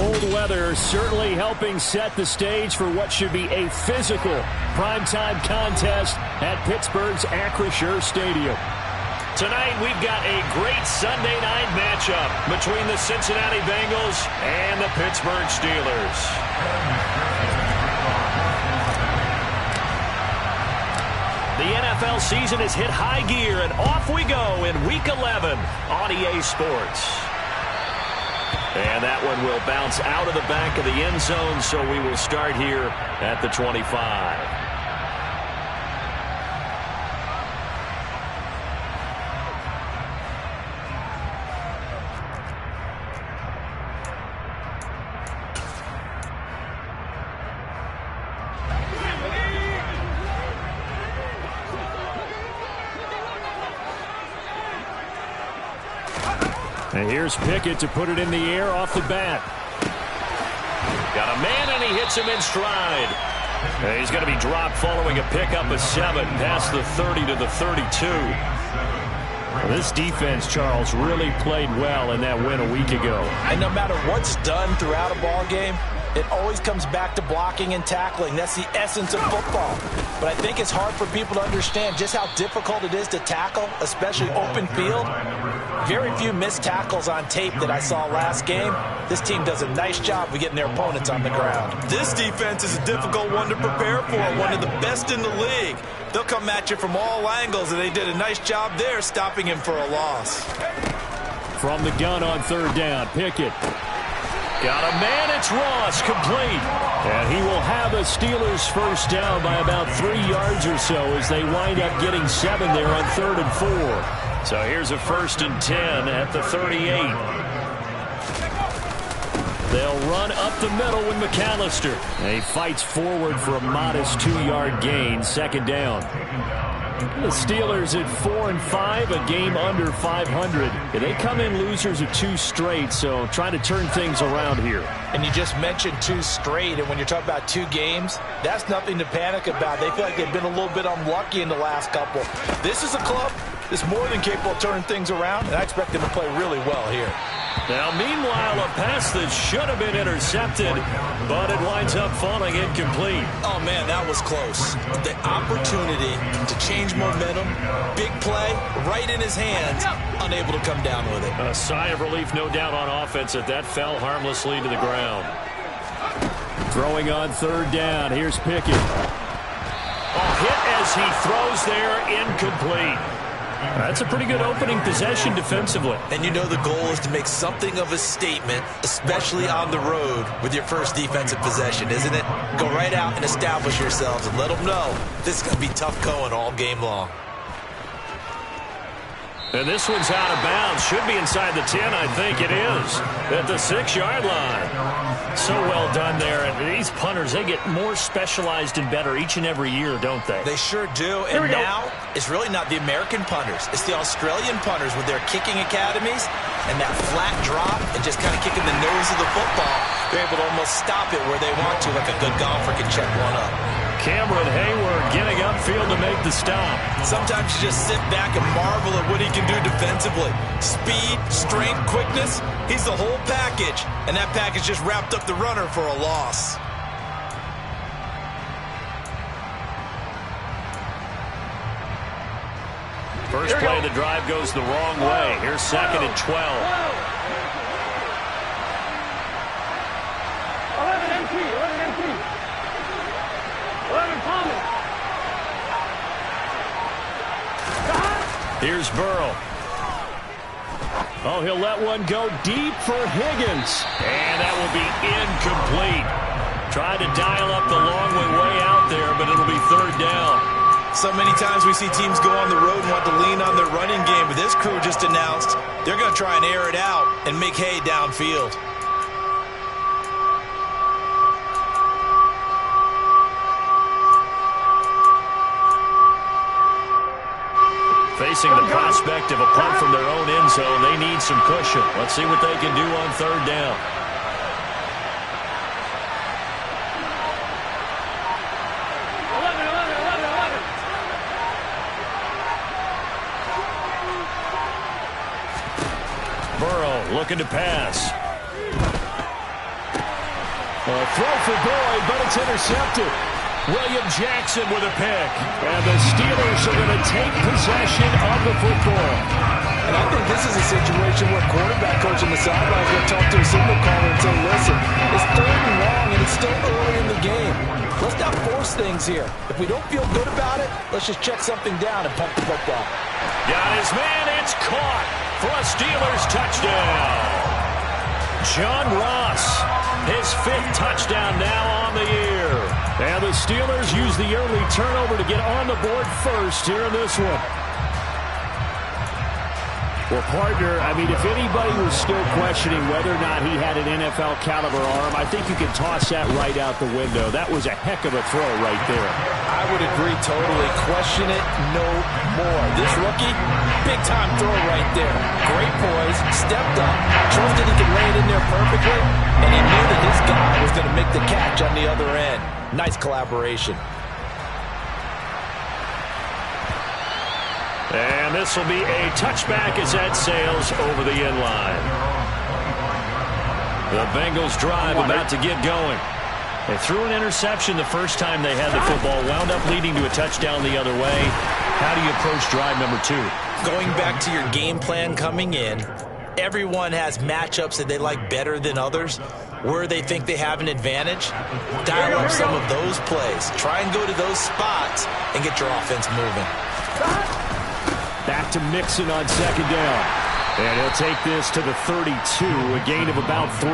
cold weather certainly helping set the stage for what should be a physical primetime contest at Pittsburgh's Acrisure Stadium. Tonight, we've got a great Sunday night matchup between the Cincinnati Bengals and the Pittsburgh Steelers. The NFL season has hit high gear, and off we go in Week 11 on EA Sports. And that one will bounce out of the back of the end zone, so we will start here at the 25. And here's Pickett to put it in the air off the bat. Got a man, and he hits him in stride. And he's going to be dropped following a pickup of 7 past the 30 to the 32. This defense, Charles, really played well in that win a week ago. And no matter what's done throughout a ball game, it always comes back to blocking and tackling. That's the essence of football. But I think it's hard for people to understand just how difficult it is to tackle, especially open field. Very few missed tackles on tape that I saw last game. This team does a nice job of getting their opponents on the ground. This defense is a difficult one to prepare for, one of the best in the league. They'll come at you from all angles, and they did a nice job there stopping him for a loss. From the gun on third down, Pickett. Got a man, it's Ross, complete. And he will have a Steelers first down by about 3 yards or so as they wind up getting 7 there on 3rd and 4. So here's a 1st and 10 at the 38. They'll run up the middle with McAllister. And he fights forward for a modest 2-yard gain, 2nd down. The Steelers at 4-5, a game under 500. They come in losers of 2 straight, so trying to turn things around here. And you just mentioned 2 straight, and when you're talking about 2 games, that's nothing to panic about. They feel like they've been a little bit unlucky in the last couple. This is a club that's more than capable of turning things around, and I expect them to play really well here. Now, meanwhile, a pass that should have been intercepted, but it winds up falling incomplete. Oh, man, that was close. The opportunity to change momentum, big play, right in his hands, unable to come down with it. A sigh of relief, no doubt, on offense that fell harmlessly to the ground. Throwing on 3rd down, here's Pickett. Hit as he throws there, incomplete. That's a pretty good opening possession defensively. And you know the goal is to make something of a statement, especially on the road with your first defensive possession, isn't it? Go right out and establish yourselves and let them know this is going to be tough going all game long. And this one's out of bounds. Should be inside the 10, I think it is. At the 6-yard line. So well done there. And these punters, they get more specialized and better each and every year, don't they? They sure do. And now, it's really not the American punters. It's the Australian punters with their kicking academies and that flat drop and just kind of kicking the nose of the football. They're able to almost stop it where they want to, like a good golfer can check one up. Cameron Hayward getting upfield to make the stop. Sometimes you just sit back and marvel at what he can do defensively. Speed, strength, quickness, he's the whole package. And that package just wrapped up the runner for a loss. First play of the drive goes the wrong way. Here's 2nd and 12. Here's Burrow. Oh, he'll let one go deep for Higgins. And that will be incomplete. Tried to dial up the long way out there, but it'll be 3rd down. So many times we see teams go on the road and want to lean on their running game, but this crew just announced they're going to try and air it out and make hay downfield. Facing the prospect of a punt from their own end zone, they need some cushion. Let's see what they can do on 3rd down. Burrow looking to pass. Throw for Boyd, but it's intercepted. William Jackson with a pick. And the Steelers are going to take possession of the football. And I think this is a situation where quarterback coach on the sideline is going to talk to a signal caller and say, listen, it's 3rd and long, and it's still early in the game. Let's not force things here. If we don't feel good about it, let's just check something down and pump the football. Got his man. It's caught for a Steelers touchdown. John Ross, his 5th touchdown now on the year. And the Steelers use the early turnover to get on the board first here in this one. Well, partner, I mean, if anybody was still questioning whether or not he had an NFL caliber arm, I think you can toss that right out the window. That was a heck of a throw right there. I would agree totally. Question it no more. This rookie, big-time throw right there. Great poise, stepped up, trusted he could lay it in there perfectly, and he knew that his guy was going to make the catch on the other end. Nice collaboration. And this will be a touchback as that sails over the end line. The Bengals drive about to get going. They threw an interception the first time they had the football, wound up leading to a touchdown the other way. How do you approach drive number 2? Going back to your game plan coming in, everyone has matchups that they like better than others, where they think they have an advantage. Dial up some of those plays. Try and go to those spots and get your offense moving. Back to Mixon on 2nd down. And he'll take this to the 32, a gain of about 3.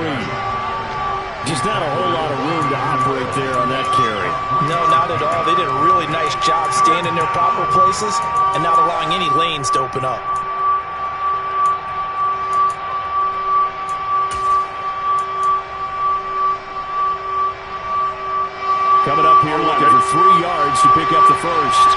Just not a whole lot of room to operate there on that carry. No, not at all. They did a really nice job staying in their proper places and not allowing any lanes to open up. Coming up here looking for 3 yards to pick up the first.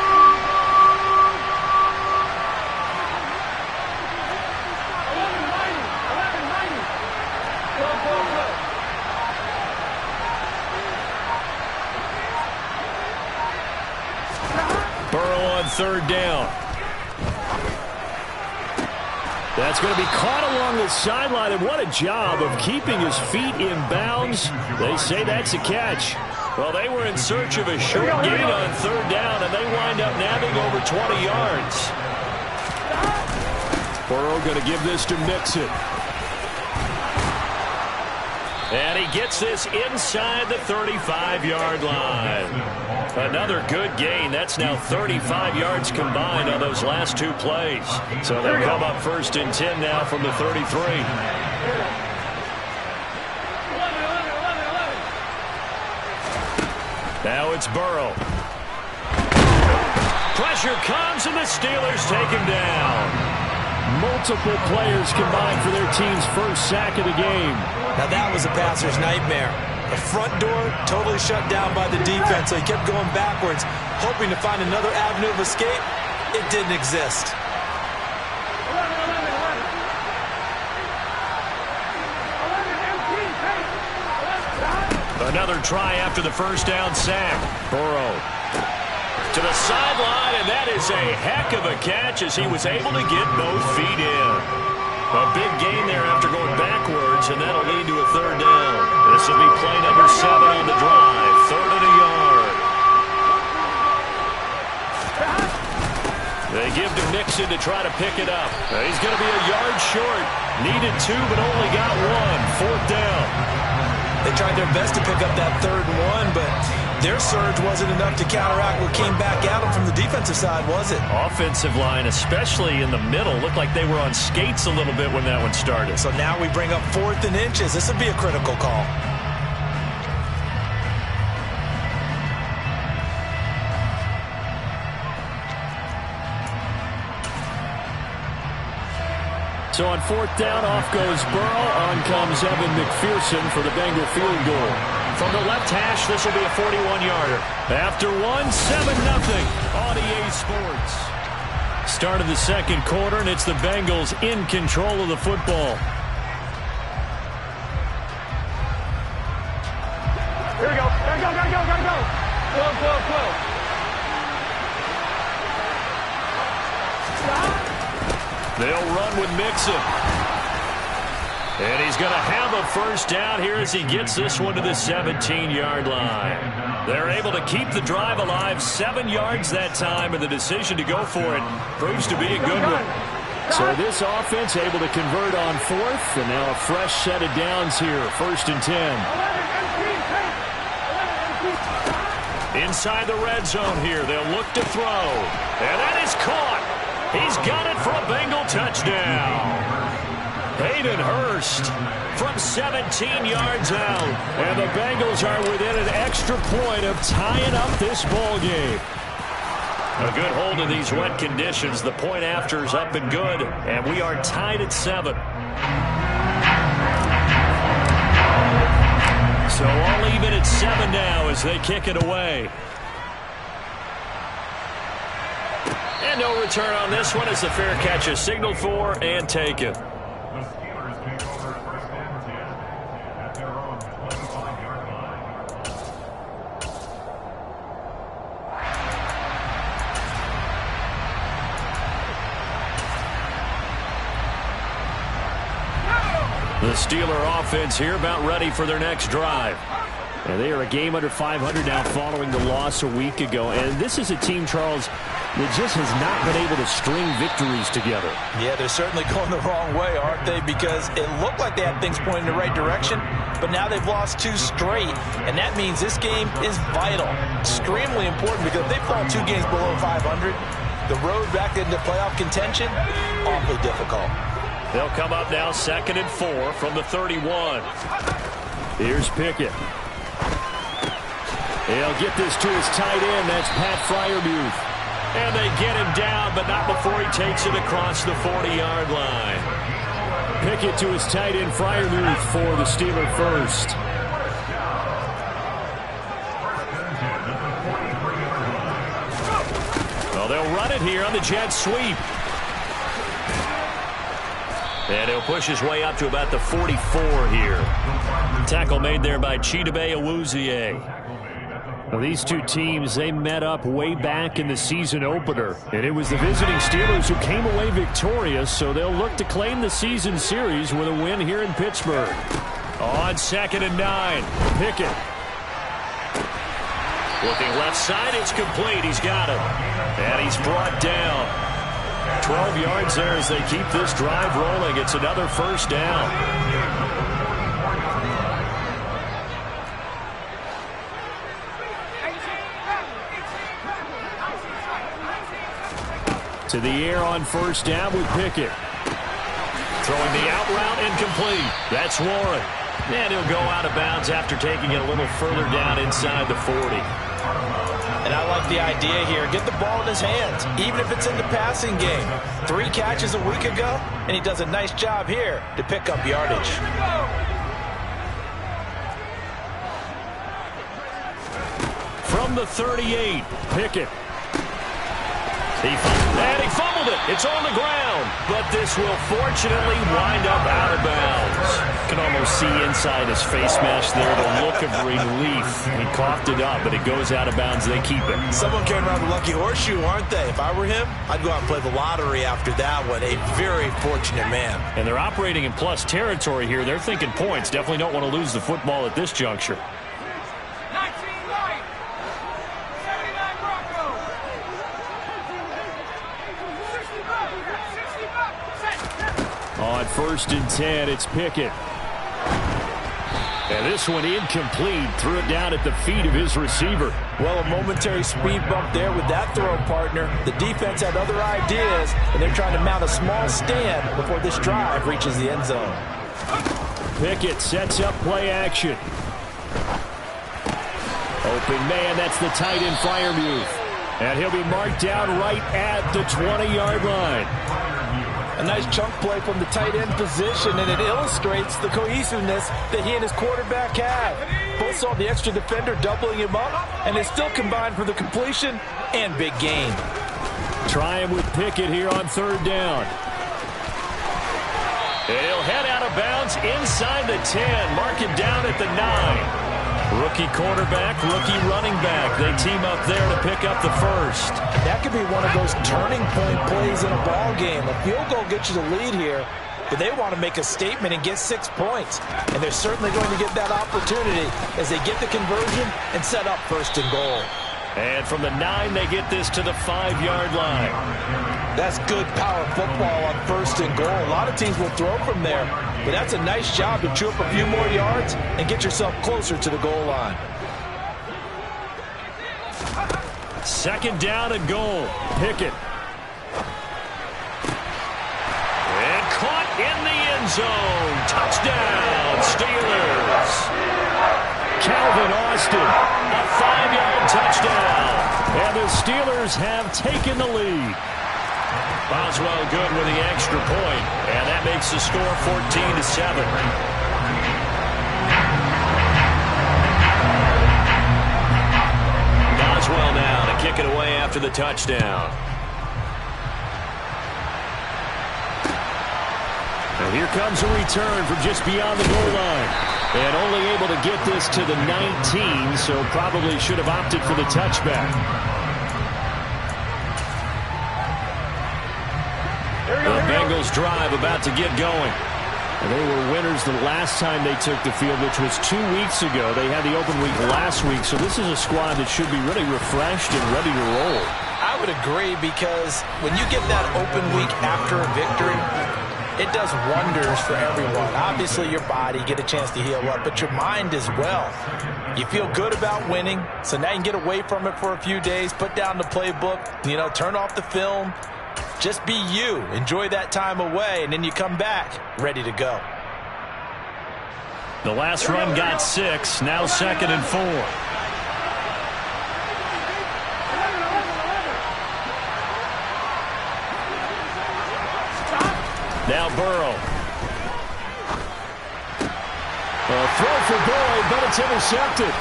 Burrow on 3rd down. That's going to be caught along the sideline, and what a job of keeping his feet in bounds. They say that's a catch. Well, they were in search of a short gain on 3rd down, and they wind up nabbing over 20 yards. Burrow going to give this to Mixon. And he gets this inside the 35-yard line. Another good gain. That's now 35 yards combined on those last 2 plays. So they'll come up 1st and 10 now from the 33. Now it's Burrow. Pressure comes, and the Steelers take him down. Multiple players combined for their team's first sack of the game. Now that was a passer's nightmare. The front door totally shut down by the defense, so he kept going backwards, hoping to find another avenue of escape. It didn't exist. Another try after the 1st down sack. Burrow to the sideline, and that is a heck of a catch as he was able to get both feet in. A big gain there after going backwards, and that'll lead to a 3rd down. This will be play number 7 on the drive. 3rd and a yard. They give to Mixon to try to pick it up. He's going to be a yard short. Needed 2, but only got 1. 4th down. They tried their best to pick up that 3rd and 1, but their surge wasn't enough to counteract what came back at them from the defensive side, was it? Offensive line, especially in the middle, looked like they were on skates a little bit when that one started. So now we bring up 4th and inches. This would be a critical call. So on 4th down, off goes Burrow. On comes Evan McPherson for the Bengal field goal. From the left hash, this will be a 41-yarder. After 1, 7-0 on EA Sports. Start of the 2nd quarter, and it's the Bengals in control of the football. Here we go. Gotta go. Go. They'll run with Mixon. And he's going to have a first down here as he gets this one to the 17-yard line. They're able to keep the drive alive, 7 yards that time, and the decision to go for it proves to be a good one. So this offense able to convert on 4th, and now a fresh set of downs here, 1st and 10. Inside the red zone here, they'll look to throw. And that is caught. He's got it for a Bengal touchdown. Hayden Hurst from 17 yards out. And the Bengals are within an extra point of tying up this ball game. A good hold in these wet conditions. The point after is up and good. And we are tied at 7. So all even at 7 now as they kick it away. And no return on this one as the fair catch is signaled for and taken. The Steeler offense here about ready for their next drive. And they are a game under 500 now following the loss a week ago. And this is a team, Charles, that just has not been able to string victories together. Yeah, they're certainly going the wrong way, aren't they? Because it looked like they had things pointing in the right direction, but now they've lost 2 straight. And that means this game is vital, extremely important, because if they fall 2 games below 500, the road back into playoff contention, awfully difficult. They'll come up now 2nd and 4 from the 31. Here's Pickett. He'll get this to his tight end. That's Pat Freiermuth. And they get him down, but not before he takes it across the 40-yard line. Pickett to his tight end, Freiermuth, for the Steeler first. Well, they'll run it here on the jet sweep. And he'll push his way up to about the 44 here. Tackle made there by Chidobe Awuzie. Well, these two teams, they met up way back in the season opener. And it was the visiting Steelers who came away victorious, so they'll look to claim the season series with a win here in Pittsburgh. On 2nd and 9, Pickett. Looking left side, it's complete. He's got it. And he's brought down. 12 yards there as they keep this drive rolling. It's another first down. To the air on first down with Pickett. Throwing the out route incomplete. That's Warren. And he'll go out of bounds after taking it a little further down inside the 40. And I like the idea here. Get the ball in his hands, even if it's in the passing game. 3 catches a week ago, and he does a nice job here to pick up yardage. From the 38, Pickett. He fumbled it. It's on the ground. But this will fortunately wind up out of bounds. You can almost see inside his face mask there the look of relief. He coughed it up, but it goes out of bounds. They keep it. Someone carrying around the lucky horseshoe, aren't they? If I were him, I'd go out and play the lottery after that one. A very fortunate man. And they're operating in plus territory here. They're thinking points. Definitely don't want to lose the football at this juncture. On 1st and 10, it's Pickett. And this one incomplete. Threw it down at the feet of his receiver. Well, a momentary speed bump there with that throw, partner. The defense had other ideas, and they're trying to mount a small stand before this drive reaches the end zone. Pickett sets up play action. Open man, that's the tight end, Freiermuth. And he'll be marked down right at the 20-yard line. A nice chunk play from the tight end position, and it illustrates the cohesiveness that he and his quarterback have. Both saw the extra defender doubling him up, and they still combined for the completion and big gain. Try him with Pickett here on 3rd down. And he'll head out of bounds inside the 10. Mark it down at the 9. Rookie quarterback, rookie running back. They team up there to pick up the first. That could be one of those turning point plays in a ball game. A field goal gets you the lead here, but they want to make a statement and get 6 points. And they're certainly going to get that opportunity as they get the conversion and set up 1st and goal. And from the 9, they get this to the 5-yard line. That's good power football on 1st and goal. A lot of teams will throw from there, but that's a nice job to chew up a few more yards and get yourself closer to the goal line. 2nd down and goal. Pickett. And caught in the end zone. Touchdown, Steelers. Calvin Austin, a 5-yard touchdown. And the Steelers have taken the lead. Boswell good with the extra point, and that makes the score 14-7. Boswell now to kick it away after the touchdown. And here comes a return from just beyond the goal line. And only able to get this to the 19, so probably should have opted for the touchback. The Bengals drive about to get going. And they were winners the last time they took the field, which was 2 weeks ago. They had the open week last week, so this is a squad that should be really refreshed and ready to roll. I would agree, because when you get that open week after a victory, it does wonders for everyone. Obviously, your body, get a chance to heal up, but your mind as well. You feel good about winning, so now you can get away from it for a few days, put down the playbook, turn off the film. Just be you. Enjoy that time away, and then you come back ready to go. The last run got 6, now 2nd and 4. Now Burrow. A throw for Boyd, but it's intercepted.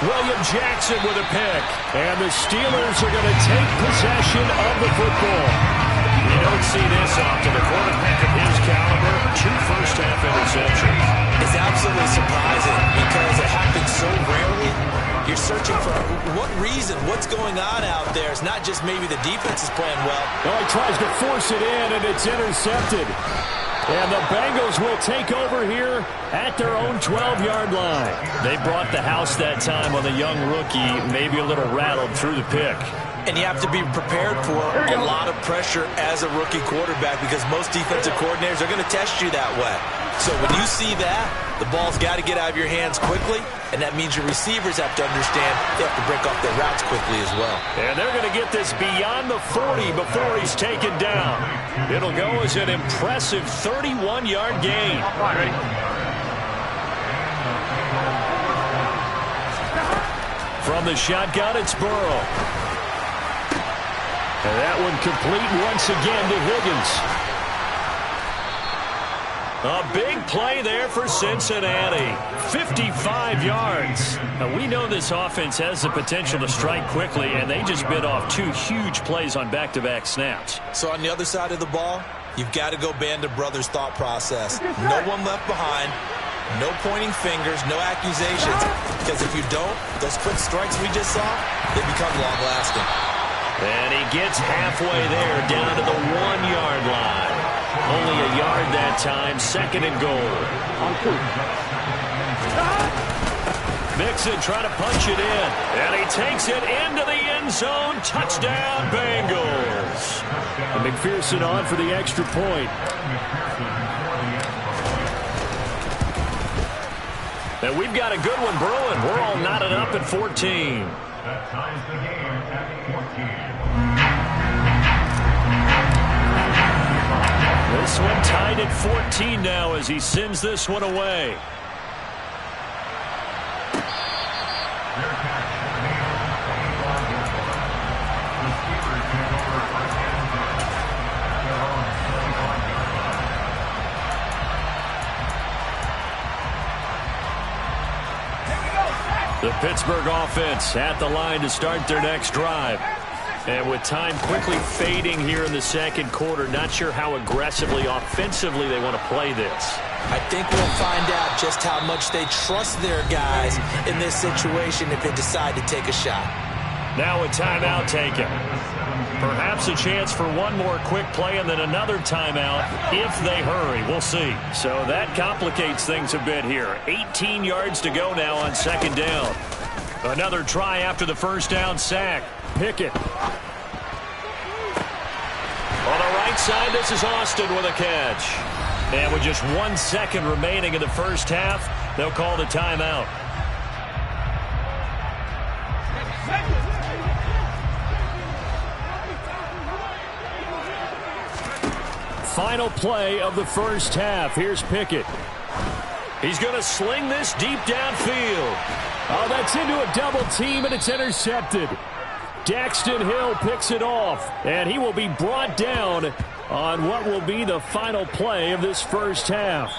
William Jackson with a pick. And the Steelers are going to take possession of the football. You don't see this often. A quarterback of his caliber, 2 first-half interceptions. It's absolutely surprising because it happens so rarely. You're searching for what reason, what's going on out there. It's not just maybe the defense is playing well. Oh, he tries to force it in, and it's intercepted. And the Bengals will take over here at their own 12-yard line. They brought the house that time on the young rookie, maybe a little rattled through the pick. And you have to be prepared for a lot of pressure as a rookie quarterback, because most defensive coordinators are going to test you that way. So when you see that, the ball's got to get out of your hands quickly, and that means your receivers have to understand they have to break off their routes quickly as well. And they're going to get this beyond the 40 before he's taken down. It'll go as an impressive 31-yard gain. From the shotgun, it's Burrow. And that one complete once again to Higgins. A big play there for Cincinnati. 55 yards. Now, we know this offense has the potential to strike quickly, and they just bit off 2 huge plays on back-to-back snaps. So on the other side of the ball, you've got to go Band of Brothers thought process. No one left behind. No pointing fingers, no accusations. Because if you don't, those quick strikes we just saw, they become long-lasting. And he gets halfway there, down to the 1-yard line. Only a yard that time, 2nd and goal. Mixon trying to punch it in. And he takes it into the end zone. Touchdown, Bengals. And McPherson on for the extra point. And we've got a good one brewing. We're all knotted up at 14. That ties the game at 14. This one tied at 14 now as he sends this one away. The Pittsburgh offense at the line to start their next drive. And with time quickly fading here in the second quarter, not sure how aggressively, offensively they want to play this. I think we'll find out just how much they trust their guys in this situation if they decide to take a shot. Now a timeout taken. Perhaps perhaps a chance for one more quick play and then another timeout if they hurry. We'll see. So that complicates things a bit here. 18 yards to go now on second down. Another try after the first down sack. Pickett. On the right side, this is Austin with a catch. And with just 1 second remaining in the first half, they'll call the timeout. Final play of the first half. Here's Pickett. He's going to sling this deep downfield. Oh, that's into a double team, and it's intercepted. Daxton Hill picks it off, and he will be brought down on what will be the final play of this first half.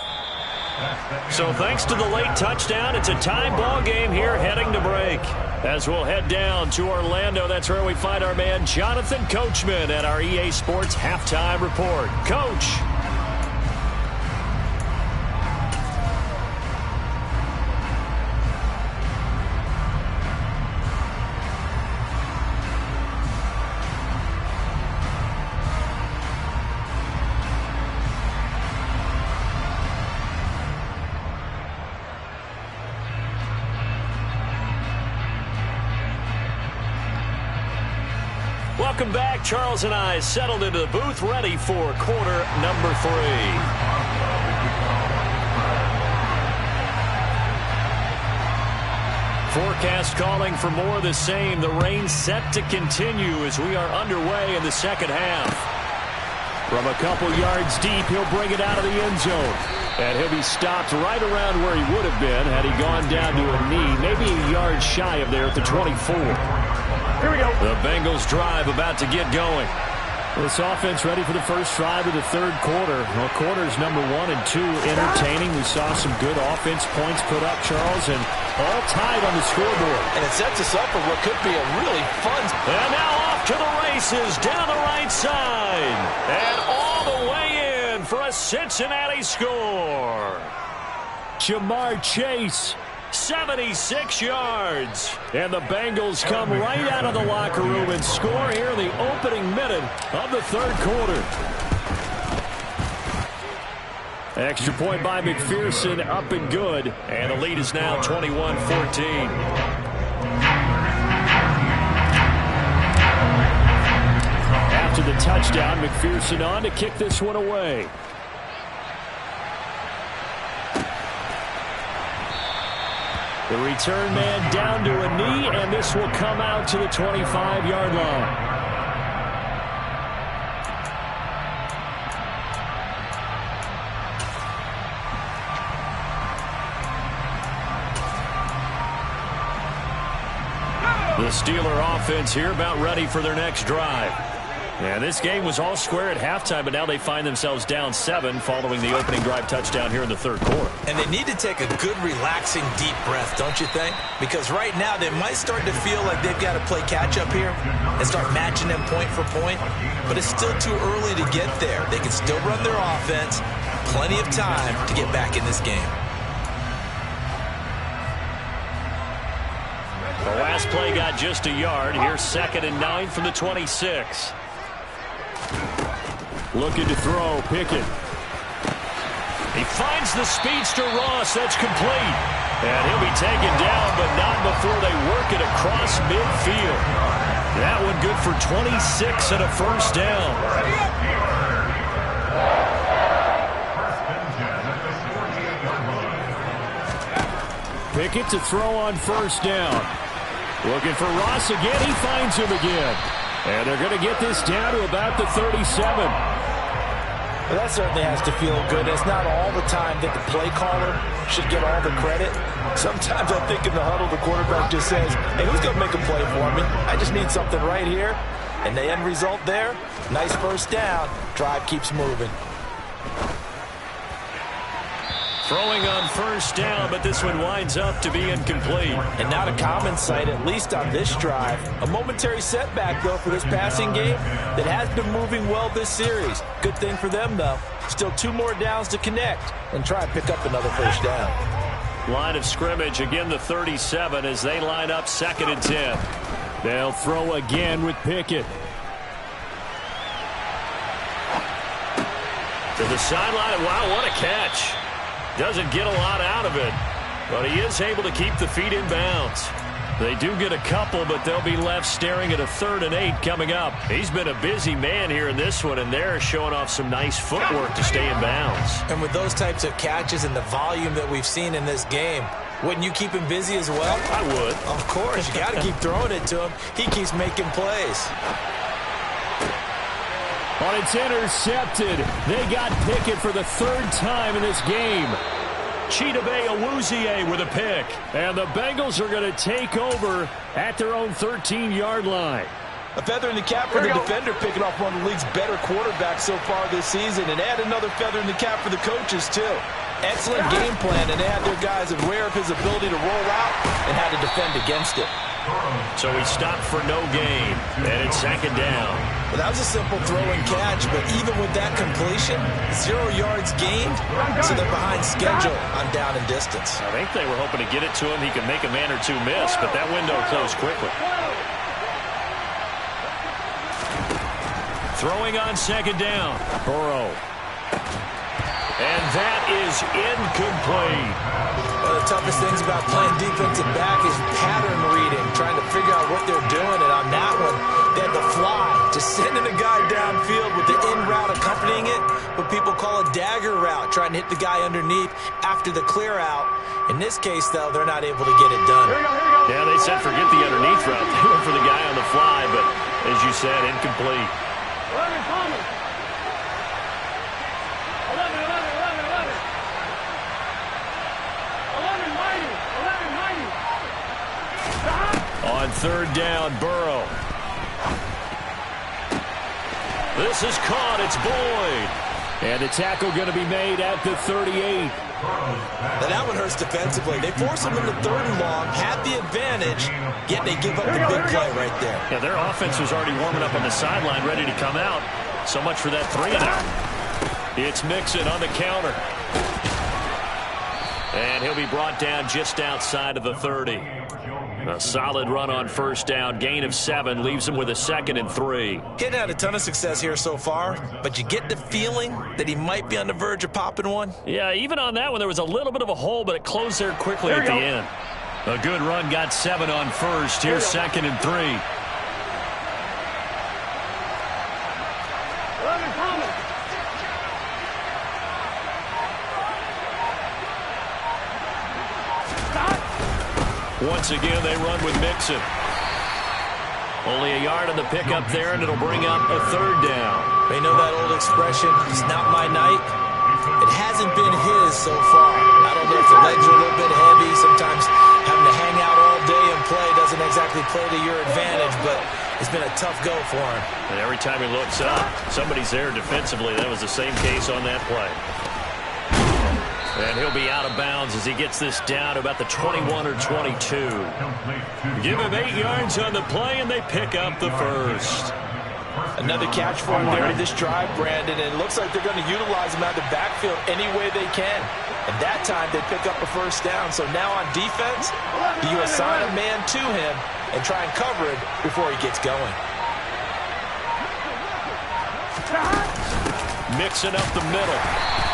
So thanks to the late touchdown, it's a tie ball game here heading to break. As we'll head down to Orlando, that's where we find our man Jonathan Coachman at our EA Sports Halftime Report. Coach. Welcome back. Charles and I settled into the booth, ready for quarter number 3. Forecast calling for more of the same. The rain set to continue as we are underway in the second half. From a couple yards deep, he'll bring it out of the end zone. And he'll be stopped right around where he would have been had he gone down to a knee, maybe a yard shy of there at the 24. Here we go. The Bengals drive about to get going. This offense ready for the first drive of the third quarter. Well, quarters number 1 and 2 entertaining. We saw some good offense points put up, Charles, and all tied on the scoreboard. And it sets us up for what could be a really fun. And now off to the races down the right side. And all the way in for a Cincinnati score. Jamar Chase. 76 yards. And the Bengals come right out of the locker room and score here in the opening minute of the third quarter. Extra point by McPherson, up and good. And the lead is now 21-14. After the touchdown, McPherson on to kick this one away. The return man down to a knee, and this will come out to the 25-yard line. The Steeler offense here about ready for their next drive. And this game was all square at halftime, but now they find themselves down 7 following the opening drive touchdown here in the third quarter. And they need to take a good, relaxing, deep breath, don't you think? Because right now they might start to feel like they've got to play catch-up here and start matching them point for point. But it's still too early to get there. They can still run their offense. Plenty of time to get back in this game. The last play got just a yard. Here's 2nd and 9 from the 26. Looking to throw, Pickett. He finds the speedster Ross. That's complete. And he'll be taken down, but not before they work it across midfield. That one good for 26 and a first down. Pickett to throw on first down. Looking for Ross again. He finds him again. And they're going to get this down to about the 37. Well, that certainly has to feel good. It's not all the time that the play caller should get all the credit. Sometimes I think in the huddle, the quarterback just says, hey, who's going to make a play for me? I just need something right here. And the end result there, nice first down. Drive keeps moving. Throwing on first down, but this one winds up to be incomplete. And not a common sight, at least on this drive. A momentary setback, though, for this passing game that has been moving well this series. Good thing for them, though. Still 2 more downs to connect and try and pick up another first down. Line of scrimmage, again the 37 as they line up 2nd and 10. They'll throw again with Pickett. To the sideline. Wow, what a catch. Doesn't get a lot out of it, but he is able to keep the feet in bounds. They do get a couple, but they'll be left staring at a 3rd and 8 coming up. He's been a busy man here in this one, and they're showing off some nice footwork to stay in bounds. And with those types of catches and the volume that we've seen in this game, wouldn't you keep him busy as well? I would. Of course. You got to keep throwing it to him. He keeps making plays. But it's intercepted. They got Pickett for the 3rd time in this game. Chidobe Awuzie with a pick. And the Bengals are going to take over at their own 13-yard line. A feather in the cap for the defender, picking off one of the league's better quarterbacks so far this season. And add another feather in the cap for the coaches, too. Excellent game plan, and they had their guys aware of his ability to roll out and how to defend against it. So he stopped for no gain, and it's 2nd down. Well, that was a simple throw and catch, but even with that completion, 0 yards gained, so they're behind schedule on down and distance. I think they were hoping to get it to him. He could make a man or two miss, but that window closed quickly. Throwing on 2nd down, Burrow. And that is incomplete. One of the toughest things about playing defensive back is pattern reading, trying to figure out what they're doing. And on that one, they had to fly, just sending a guy downfield with the in route accompanying it, what people call a dagger route, trying to hit the guy underneath after the clear out. In this case, though, they're not able to get it done. Yeah, they said forget the underneath route. They went for the guy on the fly, but as you said, incomplete. 3rd down, Burrow. This is caught. It's Boyd. And the tackle going to be made at the 38. Now that one hurts defensively. They force him into 3rd and long, had the advantage, yet they give up the big play right there. Yeah, their offense was already warming up on the sideline, ready to come out. So much for that 3-and-out. It's Mixon on the counter. And he'll be brought down just outside of the 30. A solid run on 1st down. Gain of 7 leaves him with a 2nd and 3. He hadn't had a ton of success here so far, but you get the feeling that he might be on the verge of popping one. Yeah, even on that one, there was a little bit of a hole, but it closed there quickly at the end. A good run, got 7 on 1st. Here's 2nd and 3. Once again, they run with Mixon. Only a yard on the pickup there, and it'll bring up a 3rd down. They know that old expression, it's not my night. It hasn't been his so far. I don't know if the legs are a little bit heavy. Sometimes having to hang out all day and play doesn't exactly play to your advantage, but it's been a tough go for him. And every time he looks up, somebody's there defensively. That was the same case on that play. And he'll be out of bounds as he gets this down to about the 21 or 22. Give him 8 yards on the play, and they pick up the 1st. Another catch for him there in this drive, Brandon, and it looks like they're going to utilize him out of the backfield any way they can. And that time, they pick up a 1st down. So now on defense, you assign a man to him and try and cover it before he gets going. Mixing up the middle.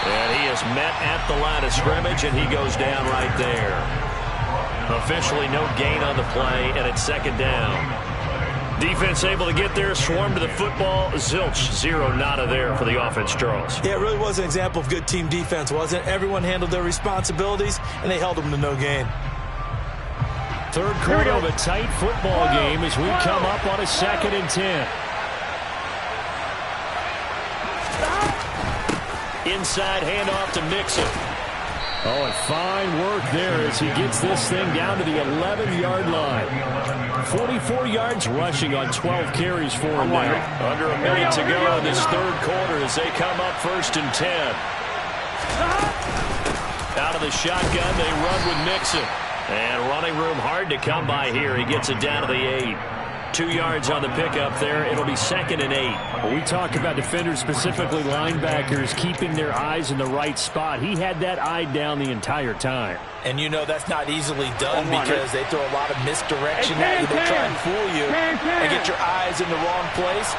And he is met at the line of scrimmage, and he goes down right there. Officially no gain on the play, and it's 2nd down. Defense able to get there, swarm to the football. Zilch, 0 nada there for the offense, Charles. Yeah, it really was an example of good team defense, wasn't it? Everyone handled their responsibilities, and they held them to no gain. 3rd quarter of a tight football game as we come up on a 2nd and 10. Inside handoff to Mixon. Oh, and fine work there as he gets this thing down to the 11-yard line. 44 yards rushing on 12 carries for him now. Under a minute to go in this 3rd quarter as they come up 1st and 10. Out of the shotgun, they run with Mixon. And running room hard to come by here. He gets it down to the 8. 2 yards on the pickup there. It'll be 2nd and 8. When we talk about defenders, specifically linebackers, keeping their eyes in the right spot. He had that eye down the entire time. And you know that's not easily done because they throw a lot of misdirection at you. They try and fool you and get your eyes in the wrong place.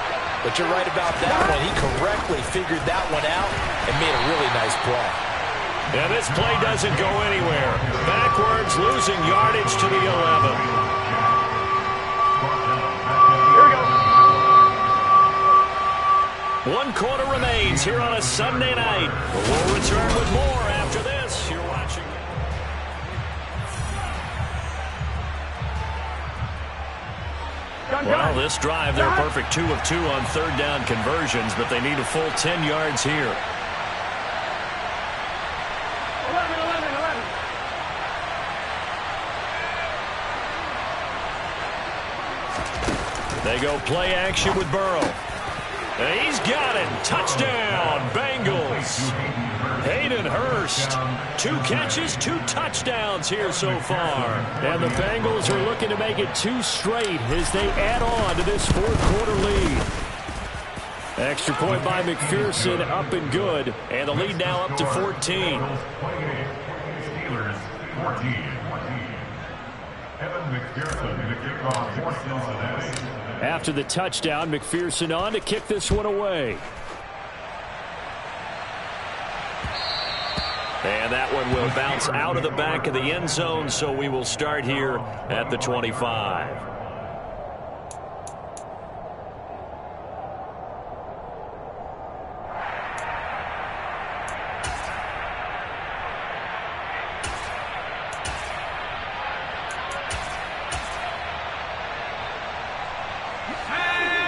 but you're right about that one. He correctly figured that one out and made a really nice play. And this play doesn't go anywhere. Backwards, losing yardage to the 11. Here we go. 1 quarter remains here on a Sunday night. We'll return with more after this. You're watching. Well, this drive, they're perfect 2 of 2 on third down conversions, but they need a full 10 yards here. 11. They go play action with Burrow. And he's got it. Touchdown, Bengals. Hayden Hurst. 2 catches, 2 touchdowns here so far. And the Bengals are looking to make it 2 straight as they add on to this fourth quarter lead. Extra point by McPherson, up and good. And the lead now up to 14. After the touchdown, McPherson on to kick this one away. And that one will bounce out of the back of the end zone, so we will start here at the 25.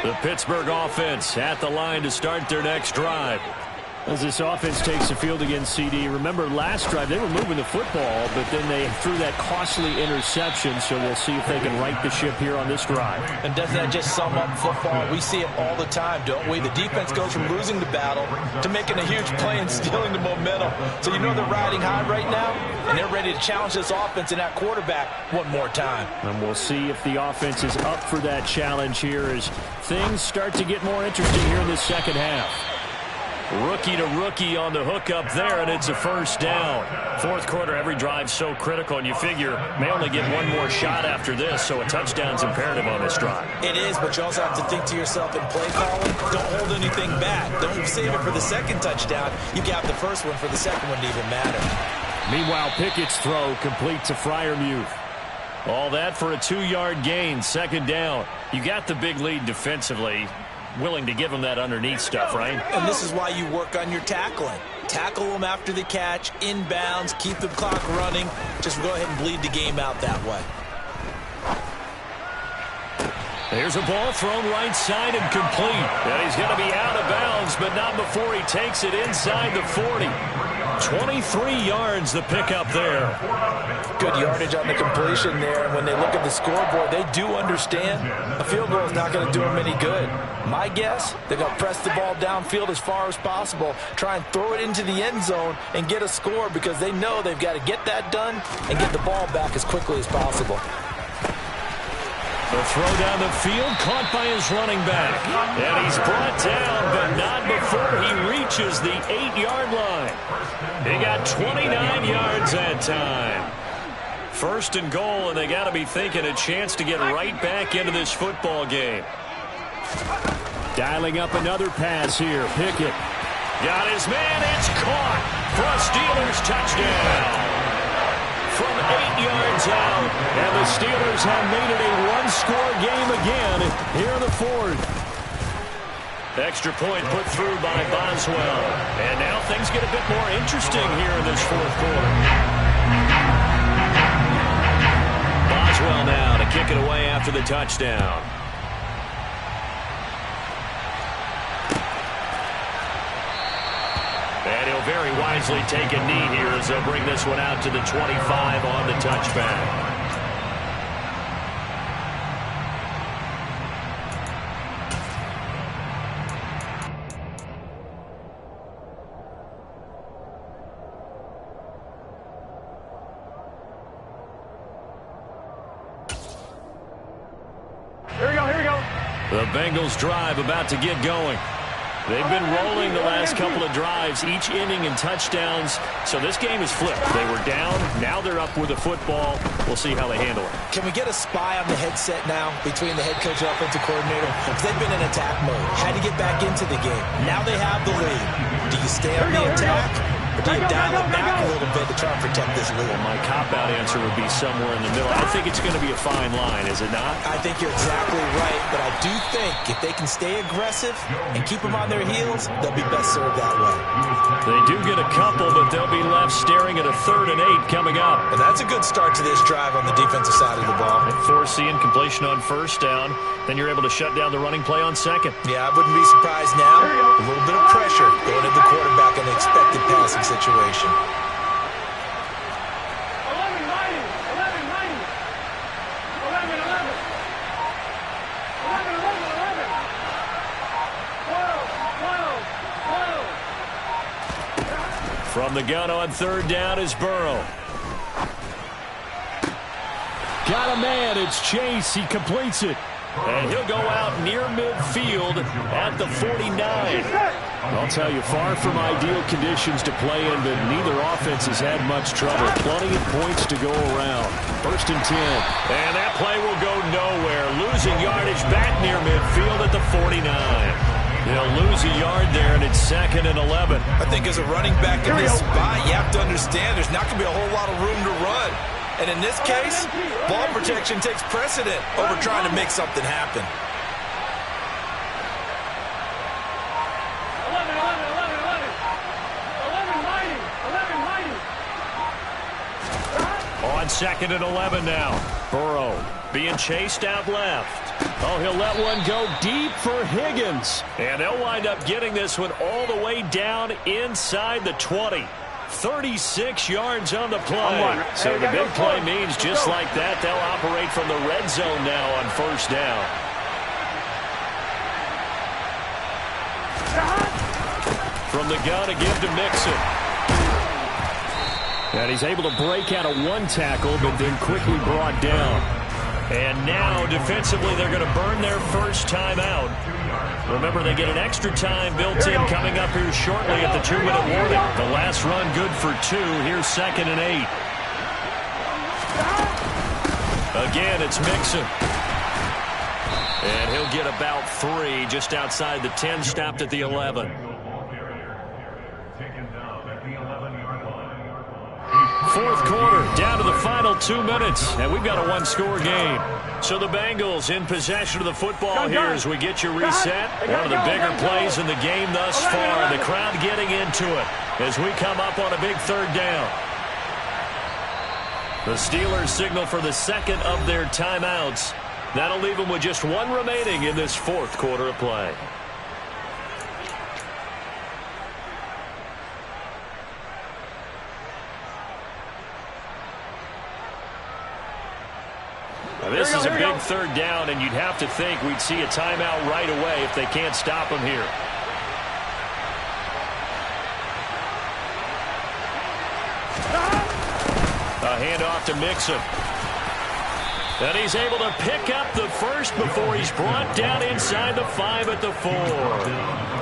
The Pittsburgh offense at the line to start their next drive. As this offense takes the field against CD, remember last drive they were moving the football, but then they threw that costly interception, so we'll see if they can right the ship here on this drive. And doesn't that just sum up football? We see it all the time, don't we? The defense goes from losing the battle to making a huge play and stealing the momentum. So you know they're riding high right now, and they're ready to challenge this offense and that quarterback one more time. And we'll see if the offense is up for that challenge here as things start to get more interesting here in the second half. Rookie to rookie on the hook up there, and it's a first down. Fourth quarter, every drive's so critical, and you figure may only get one more shot after this, so a touchdown's imperative on this drive. It is, but you also have to think to yourself in play calling, don't hold anything back. Don't save it for the second touchdown. You got the first one for the second one to even matter. Meanwhile, Pickett's throw complete to Freiermuth. All that for a 2-yard gain, second down. You got the big lead defensively. Willing to give them that underneath stuff, right? And this is why you work on your tackling. Tackle them after the catch, inbounds, keep the clock running. Just go ahead and bleed the game out that way. There's a ball thrown right side and complete. And he's going to be out of bounds, but not before he takes it inside the 40. 23 yards the pickup there. Good yardage on the completion there. And when they look at the scoreboard, they do understand a field goal is not going to do them any good. My guess, they're going to press the ball downfield as far as possible, try and throw it into the end zone and get a score because they know they've got to get that done and get the ball back as quickly as possible. The throw down the field, caught by his running back. And he's brought down, but not before he reaches the 8-yard line. He got 29 yards that time. First and goal, and they got to be thinking a chance to get right back into this football game. Dialing up another pass here. Pickett. Got his man. It's caught for a Steelers touchdown. From 8 yards out, and the Steelers have made it a one-score game again here in the fourth. Extra point put through by Boswell. And now things get a bit more interesting here in this fourth quarter. Boswell now to kick it away after the touchdown. And he'll very wisely take a knee here as they'll bring this one out to the 25 on the touchback. Here we go. The Bengals drive about to get going. They've been rolling the last couple of drives, each inning in touchdowns. So this game is flipped. They were down. Now they're up with the football. We'll see how they handle it. Can we get a spy on the headset now between the head coach and offensive coordinator? Because they've been in attack mode. Had to get back into the game. Now they have the lead. Do you stay on the attack? Or do you dial it back a little bit to try and protect this lead? Well, my cop-out answer would be somewhere in the middle. I think it's going to be a fine line, is it not? I think you're exactly right, but I do think if they can stay aggressive and keep them on their heels, they'll be best served that way. They do get a couple, but they'll be left staring at a 3rd and 8 coming up. And that's a good start to this drive on the defensive side of the ball. And forcing completion on 1st down, then you're able to shut down the running play on 2nd. Yeah, I wouldn't be surprised now. A little bit of pressure going at the quarterback in an expected passing situation. 11-90. From the gun on 3rd down is Burrow. Got a man. It's Chase. He completes it. And he'll go out near midfield at the 49. I'll tell you, far from ideal conditions to play in, but neither offense has had much trouble. Plenty of points to go around. 1st and 10. And that play will go nowhere. Losing yardage back near midfield at the 49. They'll lose a yard there, and it's 2nd and 11. I think as a running back in this spot, you have to understand there's not going to be a whole lot of room to run. And in this case, ball protection takes precedent over trying to make something happen. 11-90. On 2nd and 11 now. Burrow being chased out left. Oh, he'll let one go deep for Higgins. And they'll wind up getting this one all the way down inside the 20. 36 yards on the play. So the big play means just like that, they'll operate from the red zone now on 1st down. From the gun, a give to Mixon. And he's able to break out of one tackle, but then quickly brought down. And now, defensively, they're going to burn their first timeout. Remember, they get an extra time built in coming up here shortly at the 2-minute warning. The last run good for 2. Here's 2nd and 8. Again, it's Mixon. And he'll get about 3 just outside the 10, stopped at the 11. Fourth quarter, down to the final 2 minutes, and we've got a one-score game. So the Bengals in possession of the football here as we get you reset. One of the bigger plays in the game thus far. The crowd getting into it as we come up on a big 3rd down. The Steelers signal for the 2nd of their timeouts. That'll leave them with just 1 remaining in this 4th quarter of play. This is a big 3rd down, and you'd have to think we'd see a timeout right away if they can't stop him here. A handoff to Mixon. And he's able to pick up the first before he's brought down inside the 5 at the 4.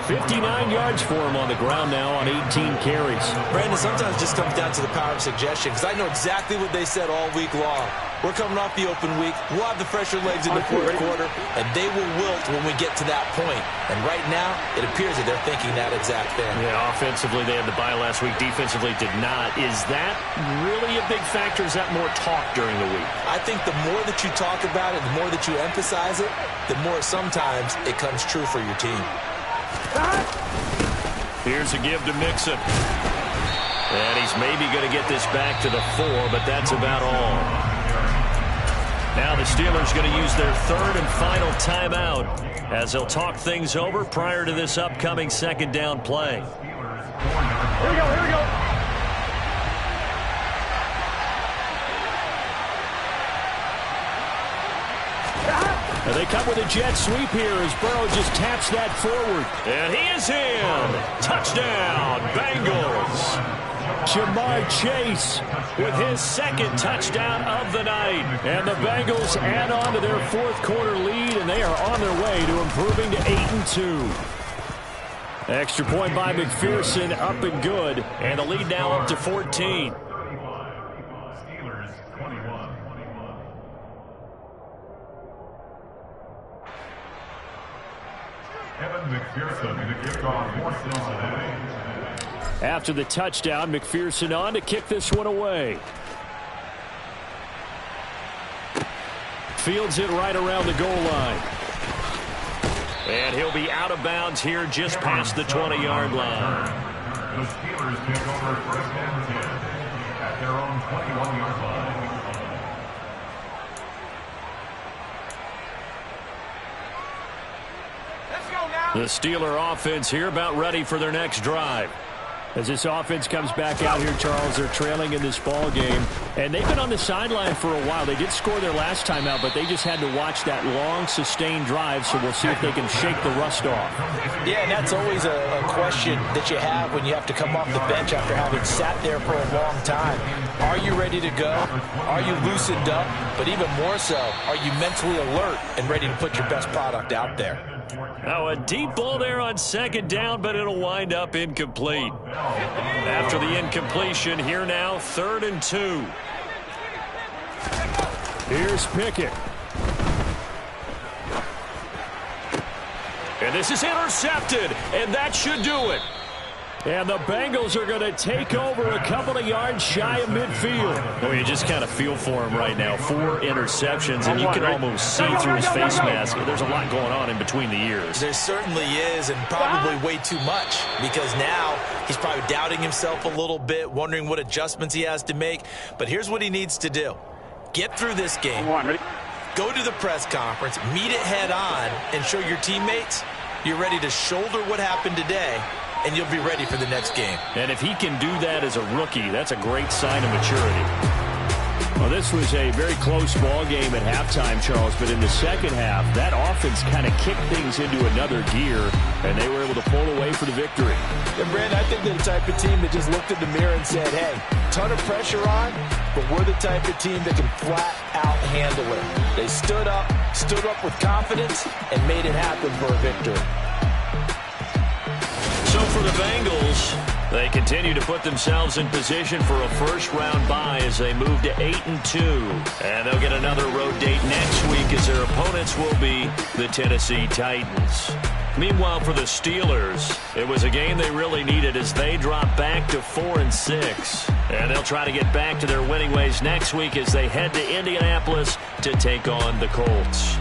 59 yards for him on the ground now on 18 carries. Brandon, sometimes it just comes down to the power of suggestion, because I know exactly what they said all week long. We're coming off the open week. We'll have the fresher legs in the 4th quarter, and they will wilt when we get to that point. And right now, it appears that they're thinking that exact thing. Yeah, offensively, they had the bye last week. Defensively, did not. Is that really a big factor? Is that more talk during the week? I think the more that you talk about it, the more that you emphasize it, the more sometimes it comes true for your team. Here's a give to Mixon. And he's maybe going to get this back to the 4, but that's about all. Now the Steelers going to use their 3rd and final timeout as they'll talk things over prior to this upcoming 2nd down play. Here we go. And they come with a jet sweep here as Burrow just taps that forward. And he is in. Touchdown, Bengals. Jamar Chase with his 2nd touchdown of the night. And the Bengals add on to their 4th quarter lead, and they are on their way to improving to 8-2. Extra point by McPherson, up and good. And the lead now up to 14. After the touchdown, McPherson on to kick this one away. Fields it right around the goal line. And he'll be out of bounds here just past the 20-yard line. The Steelers take over first and 10 at their own 21-yard line. The Steeler offense here about ready for their next drive. As this offense comes back out here, Charles, they're trailing in this ball game. And they've been on the sideline for a while. They did score their last time out, but they just had to watch that long, sustained drive, so we'll see if they can shake the rust off. Yeah, and that's always a question that you have when you have to come off the bench after having sat there for a long time. Are you ready to go? Are you loosened up? But even more so, are you mentally alert and ready to put your best product out there? Now a deep ball there on second down, but it'll wind up incomplete. After the incompletion, here now, 3rd and 2. Here's Pickett. And this is intercepted, and that should do it. And the Bengals are going to take over a couple of yards shy of midfield. Well, you just kind of feel for him right now. 4 interceptions, and you can almost see through his face mask. There's a lot going on in between the ears. There certainly is, and probably way too much, because now he's probably doubting himself a little bit, wondering what adjustments he has to make. But here's what he needs to do. Get through this game. Go to the press conference, meet it head on, and show your teammates you're ready to shoulder what happened today, and you'll be ready for the next game. And if he can do that as a rookie, that's a great sign of maturity. Well, this was a very close ball game at halftime, Charles, but in the second half, that offense kind of kicked things into another gear, and they were able to pull away for the victory. And, Brandon, I think they're the type of team that just looked in the mirror and said, hey, ton of pressure on, but we're the type of team that can flat out handle it. They stood up with confidence, and made it happen for a victory. So for the Bengals, they continue to put themselves in position for a first-round bye as they move to 8-2. And they'll get another road date next week as their opponents will be the Tennessee Titans. Meanwhile, for the Steelers, it was a game they really needed as they drop back to 4-6. And they'll try to get back to their winning ways next week as they head to Indianapolis to take on the Colts.